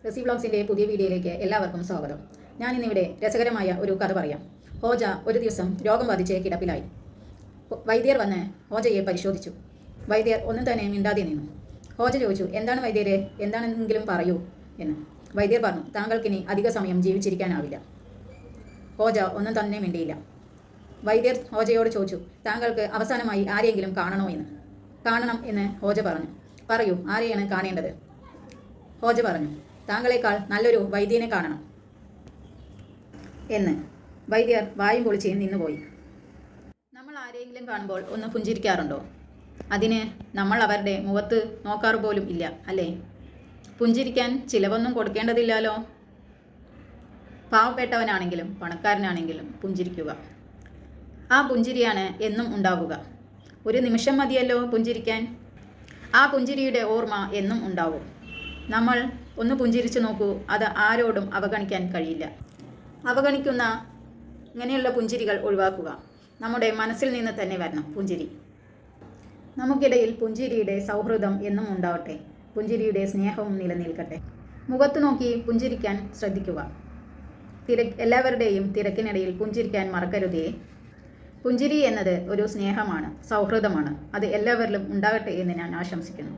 റെസി വ്ളോഗ്സിൻ്റെ പുതിയ വീഡിയോയിലേക്ക് എല്ലാവർക്കും സ്വാഗതം. ഞാനിന്നിവിടെ രസകരമായ ഒരു കഥ പറയാം. ഹോജ ഒരു ദിവസം രോഗം ബാധിച്ച് കിടപ്പിലായി. വൈദ്യർ വന്ന് ഹോജയെ പരിശോധിച്ചു. വൈദ്യർ ഒന്നും തന്നെ മിണ്ടാതെ നിന്നു. ഹോജ ചോദിച്ചു, എന്താണ് വൈദ്യരെ, എന്താണെങ്കിലും പറയൂ എന്ന്. വൈദ്യർ പറഞ്ഞു, താങ്കൾക്കിനി അധിക സമയം ജീവിച്ചിരിക്കാനാവില്ല. ഹോജ ഒന്നും തന്നെ മിണ്ടിയില്ല. വൈദ്യർ ഹോജയോട് ചോദിച്ചു, താങ്കൾക്ക് അവസാനമായി ആരെയെങ്കിലും കാണണോ എന്ന്. കാണണം എന്ന് ഹോജ പറഞ്ഞു. പറയൂ, ആരെയാണ് കാണേണ്ടത്? ഹോജ പറഞ്ഞു, താങ്കളെക്കാൾ നല്ലൊരു വൈദ്യനെ കാണണം എന്ന്. വൈദ്യർ വായും പൊളിച്ച് നിന്നുപോയി. നമ്മൾ ആരെയെങ്കിലും കാണുമ്പോൾ ഒന്ന് പുഞ്ചിരിക്കാറുണ്ടോ? അതിന് നമ്മൾ അവരുടെ മുഖത്ത് നോക്കാറ് പോലും ഇല്ല, അല്ലേ? പുഞ്ചിരിക്കാൻ ചിലവൊന്നും കൊടുക്കേണ്ടതില്ലല്ലോ. പാവപ്പെട്ടവനാണെങ്കിലും പണക്കാരനാണെങ്കിലും പുഞ്ചിരിക്കുക. ആ പുഞ്ചിരിയാണ് എന്നും ഉണ്ടാവുക. ഒരു നിമിഷം മതിയല്ലോ പുഞ്ചിരിക്കാൻ. ആ പുഞ്ചിരിയുടെ ഓർമ്മ എന്നും ഉണ്ടാവും. നമ്മൾ ഒന്ന് പുഞ്ചിരിച്ചു നോക്കൂ, അത് ആരോടും അവഗണിക്കാൻ കഴിയില്ല. അവഗണിക്കുന്ന ഇങ്ങനെയുള്ള പുഞ്ചിരികൾ ഒഴിവാക്കുക. നമ്മുടെ മനസ്സിൽ നിന്ന് തന്നെ വരണം പുഞ്ചിരി. നമുക്കിടയിൽ പുഞ്ചിരിയുടെ സൗഹൃദം എന്നും ഉണ്ടാവട്ടെ. പുഞ്ചിരിയുടെ സ്നേഹവും നിലനിൽക്കട്ടെ. മുഖത്ത് നോക്കി പുഞ്ചിരിക്കാൻ ശ്രദ്ധിക്കുക. എല്ലാവരുടെയും തിരക്കിനിടയിൽ പുഞ്ചിരിക്കാൻ മറക്കരുതേ. പുഞ്ചിരി എന്നത് ഒരു സ്നേഹമാണ്, സൗഹൃദമാണ്. അത് എല്ലാവരിലും ഉണ്ടാകട്ടെ എന്ന് ഞാൻ ആശംസിക്കുന്നു.